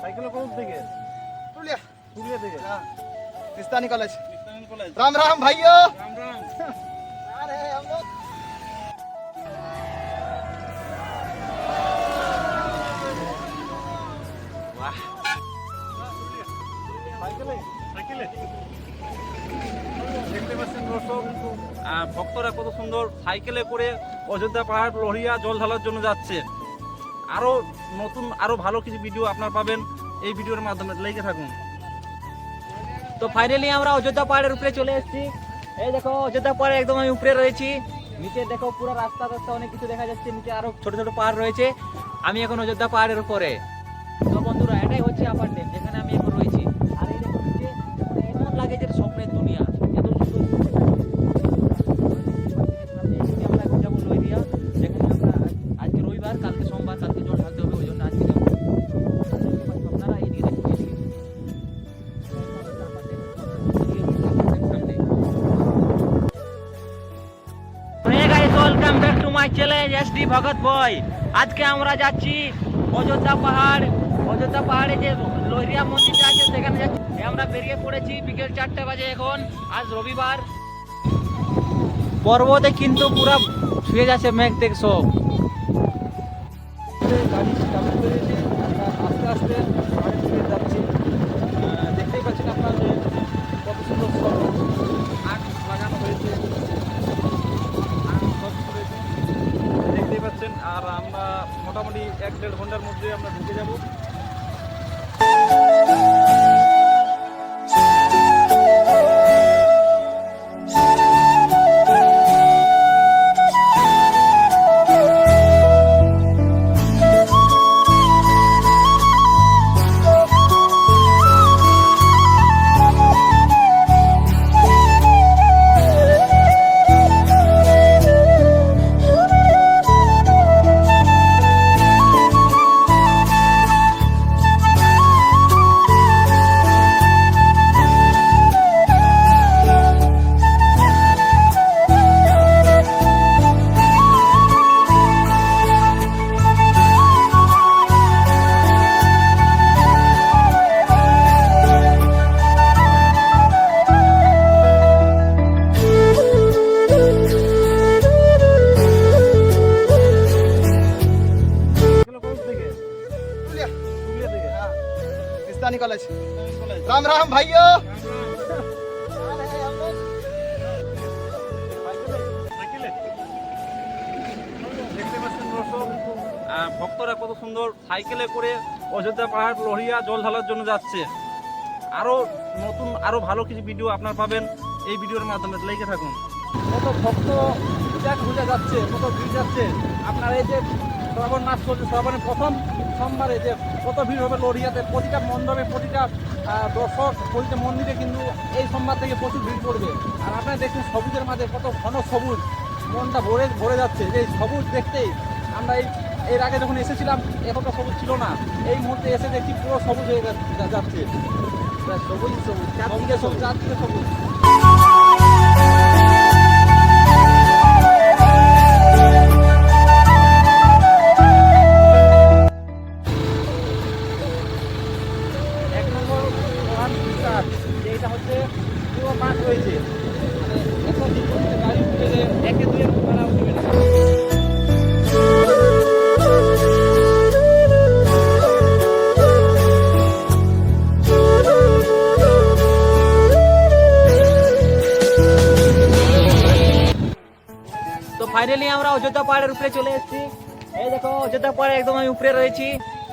Cycle कौन থেকে पुलिया পুরিয়া থেকে हाँ किस्तानी college Islamic college Ram Ram भाइयों রাম রাম आ रहे हैं हम लोग वाह সাইকেলে সাইকেলে দেখতে পাচ্ছেন দর্শক ভক্তরা কত সুন্দর সাইকেলে করে অযোধ্যা পাহাড় লোহিয়া জল ঢালার জন্য যাচ্ছে। আরো নতুন আরো ভালো কিছু ভিডিও আপনারা পাবেন এই ভিডিওর মাধ্যমে, লেগে থাকুন। তো ফাইনালি আমরা অযোধ্যা পাহাড়ের উপরে চলে এসেছি। এই দেখো অযোধ্যা পাহাড়ে একদম আমি উপরে রয়েছি। নিচে দেখো পুরো রাস্তা রাস্তা অনেক কিছু দেখা যাচ্ছে, নিচে আরো ছোট ছোট পাহাড় রয়েছে। আমি এখন অযোধ্যা পাহাড়ের উপরে। তো বন্ধুরা এটাই হচ্ছে আপার ড্যাম যেখানে আমি এখন রয়েছি। আর এই দেখো নিচে মানে এমন লাগে যে স্বপ্নের দুনিয়া, এত সুন্দর দেখাচ্ছে। আমরা এখন যাবো লোহিয়া, যেখানে আমরা আজকে রবিবার, কালকে সোমবার, কালকে জল ঢালতে হবে, ওই জন্য আজকে যাবো। আপনারা এইদিকে দেখুন, এইদিকে welcome back to my channel S D Bhagat boy. আজকে আমরা যাচ্ছি অযোধ্যা পাহাড়। অযোধ্যা পাহাড়ে যে লোহিয়া মন্দিরটা আছে সেখানে যাচ্ছি। আমরা বেরিয়ে পড়েছি বিকেল 4টা বাজে এখন, আজ রবিবার। পর্বতে কিন্তু পুরো শুয়ে যাচ্ছে মেঘ দেখ সব। গাড়ি চালু করেছে, আমরা আস্তে আস্তে পাহাড়ের দিকে যাচ্ছি। দেখতেই পাচ্ছেন আপনারা যে কত সুন্দর সড়ক আগ লাগানো হয়েছে, দেখতেই পাচ্ছেন। আর আমরা মোটামুটি 1-1.5 ঘন্টার মধ্যে আমরা ঢুকে যাব। पुलिया পুরিয়া থেকে हाँ किस्तानी college Islamic college Ram Ram भाइयों রাম রাম आ रहे हैं हम लोग সাইকেলে দেখতে পাচ্ছেন দর্শক ভক্তরা কত সুন্দর সাইকেলে করে অযোধ্যা পাহাড় লোহিয়া জল ঢালার জন্য যাচ্ছে। আরো নতুন আরো ভালো কিছু ভিডিও আপনারা পাবেন এই ভিডিওর মাধ্যমে, লেগে থাকুন। কত ভক্ত খুঁজে যাচ্ছে, কত ভিড় যাচ্ছে। আপনার এই যে শ্রাবণ মাস চলছে, শ্রাবণের প্রথম সোমবারে যে কত ভিড় হবে লোহিয়াতে, প্রতিটা মণ্ডপে, প্রতিটা দর্শক, প্রতিটা মন্দিরে কিন্তু এই সোমবার থেকে প্রচুর ভিড় পড়বে। আর আপনারা দেখুন সবুজের মাঝে কত ঘন সবুজ, মনটা ভরে ভরে যাচ্ছে। যে সবুজ দেখতেই আমরা এর আগে যখন এসেছিলাম এতটা সবুজ ছিল না, এই মুহূর্তে এসে দেখছি পুরো সবুজ হয়ে যাচ্ছে। সবুজ সবুজ চারদিকে সবুজ, চারদিকে সবুজ। এক নম্বর প্রধান বিশ্বাস যে এটা হচ্ছে পুরো মাঠ রয়েছে, মানে এত দীর্ঘ গাড়ি উঠে যে একে দুয়ে ভাড়া উঠবে না। তো ফাইনালি আমরা অযোধ্যা পাহাড়ের উপরে চলে এসেছি। এই দেখো অযোধ্যা পাহাড়ে একদম আমি উপরে রয়েছি।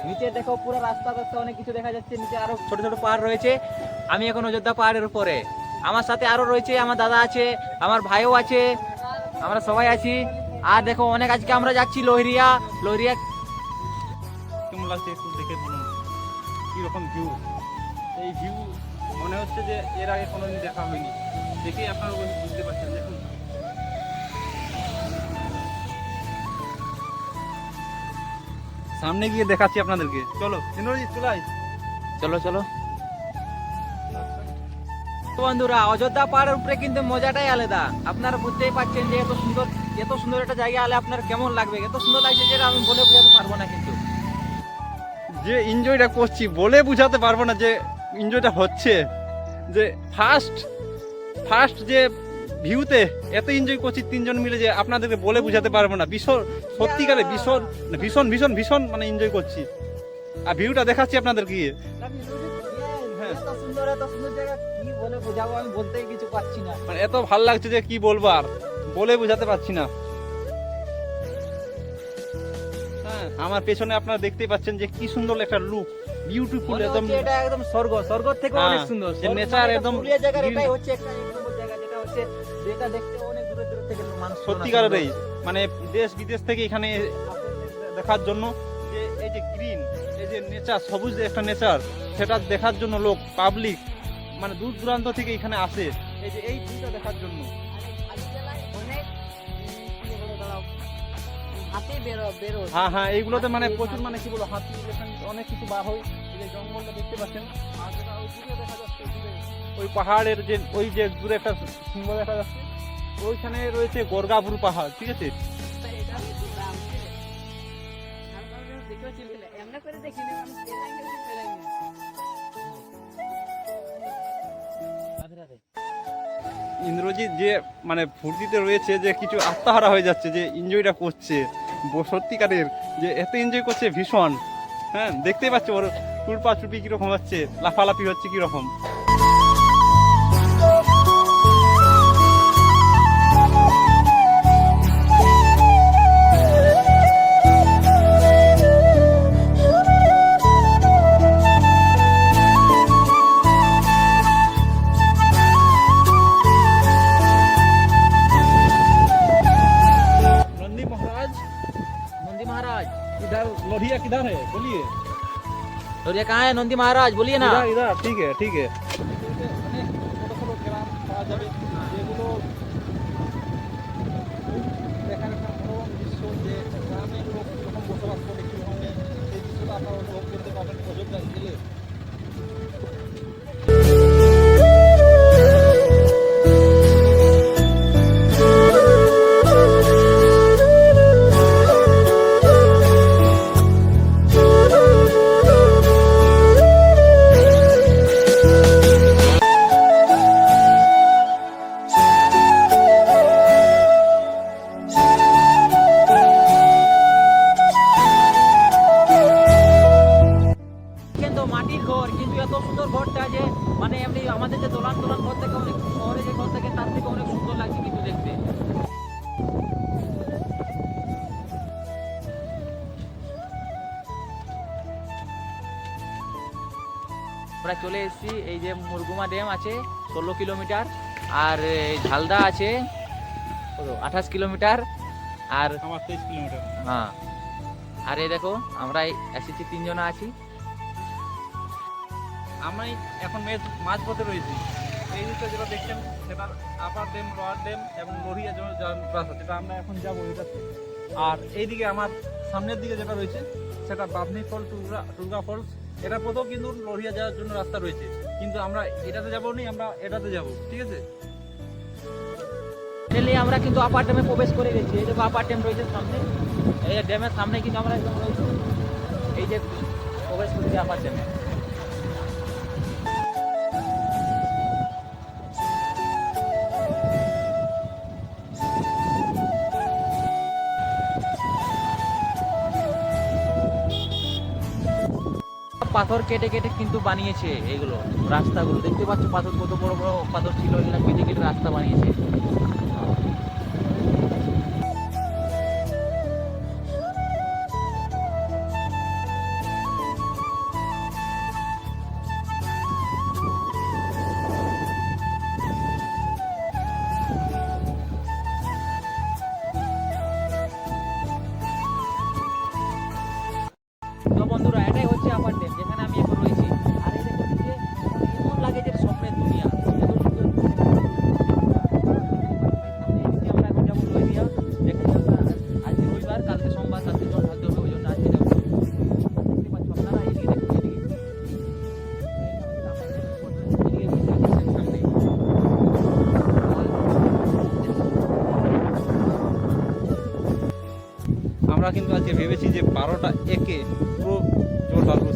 নিচে দেখো পুরো রাস্তা রাস্তা অনেক কিছু দেখা যাচ্ছে, নিচে আরো ছোট ছোট পাহাড় রয়েছে। আমি এখন অযোধ্যা পাহাড়ের উপরে, আমার সাথে আরো রয়েছে আমার দাদা আছে, আমার ভাইও আছে, আমরা সবাই আছি। আর দেখো অনেক আজকে আমরা যাচ্ছি লোহিয়া। লোহিয়া কেমন লাগছে একটু দেখে বলুন, কিরকম ভিউ। এই ভিউ মনে হচ্ছে যে এর আগে কোনোদিন দেখা হয়নি, দেখেই আপনারা বুঝতে পারছেন। দেখুন সামনে গিয়ে দেখাচ্ছি আপনাদেরকে। চলো সিনোজি চলাই, চলো চলো বন্ধুরা। অযোধ্যা পাহাড়ের উপরে কিন্তু মজাটাই আলাদা। আপনারা বুঝতেই পারছেন যে এত সুন্দর একটা জায়গা হলে আপনার কেমন লাগবে। এত সুন্দর লাগছে যেটা আমি বলে বোঝাতে পারবো না। কিন্তু যে এনজয়টা করছি বলে বোঝাতে পারবো না যে এনজয়টা হচ্ছে, যে ফার্স্ট যে ভিউতে এত এনজয় করছি তিনজন মিলে যে আপনাদেরকে বলে বোঝাতে পারবো না। ভীষণ সত্যিকারে ভীষণ ভীষণ ভীষণ ভীষণ মানে এনজয় করছি। আর ভিউটা দেখাচ্ছি আপনাদের গিয়ে। এত সুন্দর জায়গা কি বলে বোঝাবো, আমি বলতেই কিছু পাচ্ছি না। মানে এত ভালো লাগছে যে কি বলবো, আর বলে বোঝাতে পারছি না। হ্যাঁ, আমার পেছনে আপনারা দেখতেই পাচ্ছেন যে কি সুন্দর একটা লুক, বিউটিফুল একদম। এটা একদম স্বর্গ থেকে অনেক সুন্দর। যে নেচার একদম পুরুলিয়া জায়গার এটাই হচ্ছে একটা এক নম্বর জায়গা, যেটা হচ্ছে যেটা দেখতে অনেক দূর থেকে মানুষ সত্যিকারেরই মানে দেশ বিদেশ থেকে এখানে দেখার জন্য, যে এই যে গ্রিন, এই যে নেচার, সবুজ যে একটা নেচার, সেটা দেখার জন্য লোক পাবলিক মানে দূর দূরান্ত থেকে এখানে আসে এই যে এই ভিউটা দেখার জন্য। হ্যাঁ হ্যাঁ, এইগুলোতে মানে প্রচুর মানে কি বলবো, হাতি এখানে অনেক কিছু বার হয়। এই যে জঙ্গলটা দেখতে পাচ্ছেন, আর যেটা ওই দূরে দেখা যাচ্ছে, ওই পাহাড়ের যে ওই যে দূরে একটা সিংহ দেখা যাচ্ছে, ওইখানে রয়েছে গোরগাবুরু পাহাড়, ঠিক আছে। ইন্দ্রজিৎ যে মানে ফুর্তিতে রয়েছে, যে কিছু আত্মহারা হয়ে যাচ্ছে, যে এনজয়টা করছে সত্যিকারের, যে এত এনজয় করছে ভীষণ। হ্যাঁ, দেখতেই পাচ্ছ ওর টুলপা চুপি কিরকম হচ্ছে, লাফালাফি হচ্ছে কিরকম। नंदी महाराज इधर लोहिया किधर है बोलिए। लोरिया कहाँ है? नंदी महाराज बोलिए ना। इधर इधर ठीक है ठीक है। অনেক ছোট ছোট গ্রাম পাওয়া যাবে, যেগুলো দেখার একটা মনোরম দৃশ্য, যে গ্রামে লোক যখন বসবাস করে কীরকম, সেই দৃশ্যটা আপনারা অনুভব করতে পারবেন অযোধ্যায় গেলে। মাটির ঘর, কিন্তু এত সুন্দর ঘরটা যে মানে এমনি আমাদের যে দোলান ঘর থেকে অনেক, শহরে যে ঘর থেকে তার থেকে অনেক সুন্দর লাগছে কিন্তু দেখতে। আমরা চলে এসেছি, এই যে মুরগুমা ড্যাম আছে 16 কিলোমিটার, আর ঝালদা আছে 28 কিলোমিটার, আর আমার 23 কিলোমিটার। হ্যাঁ, আর এই দেখো আমরা এসেছি 3 জন আছি। আমি এখন মাঝ পথে রয়েছি। এই দিকটা যেটা দেখছেন সেটা আপার ড্যাম, লোয়ার ড্যাম এবং লোহিয়া রাস্তা, যেটা আমরা এখন যাবো এটাতে। আর এইদিকে আমার সামনের দিকে যেটা রয়েছে সেটা বাবনি ফল, টুরগা ফলস। এটার পথেও কিন্তু লোহিয়া যাওয়ার জন্য রাস্তা রয়েছে, কিন্তু আমরা এটাতে যাবো না, আমরা এটাতে যাবো, ঠিক আছে। আমরা কিন্তু আপার ড্যামে প্রবেশ করে গেছি। এই দেখো আপার ড্যাম রয়েছে সামনে, এই ড্যামের সামনে কিন্তু আমরা একদম রয়েছি, এই যে প্রবেশ করছি আপার ড্যামে। পাথর কেটে কেটে কিন্তু বানিয়েছে এগুলো রাস্তাগুলো, দেখতে পাচ্ছ পাথর কত বড় বড় পাথর ছিল, এগুলো কেটে কেটে রাস্তা বানিয়েছে। তো বন্ধুরা, এটাই হচ্ছে আপার ড্যাম, যেখানে আমি এখন রয়েছি। আর এই দেখো নিচে এমন লাগে যে স্বপ্নের দুনিয়া, এত সুন্দর। এদিকে আমরা এখন যাবো লোহিয়া, যেখানে আমরা আজকে রবিবার, কালকে সোমবার, কালকে জল ঢালতে হবে, ওই জন্য আজকে যাবো। দেখতে পাচ্ছ আপনারা, এদিকে দেখুন, এদিকে সামনে। আমরা কিন্তু আজকে ভেবেছি যে 12টা একে পুরো জল ঢালবো।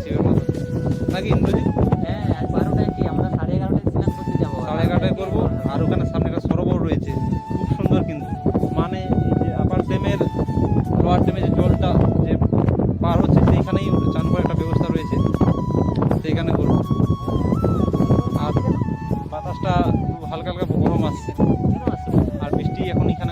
নাকি ইন্দ্রজিৎ? হ্যাঁ আজ 12টায় কি আমরা 11:30টায় স্নান করতে যাবো। 11:30টায় করবো। আর ওখানে সামনে একটা সরোবর রয়েছে, খুব সুন্দর কিন্তু, মানে এই যে আপার ড্যামের লোয়ার ড্যামে যে জলটা যে পার হচ্ছে সেইখানেই চান করার একটা ব্যবস্থা রয়েছে, সেইখানে করবো। আর বাতাসটা খুব হালকা হালকা গরম আসছে, কেন আসছে? আর বৃষ্টি এখন এখানে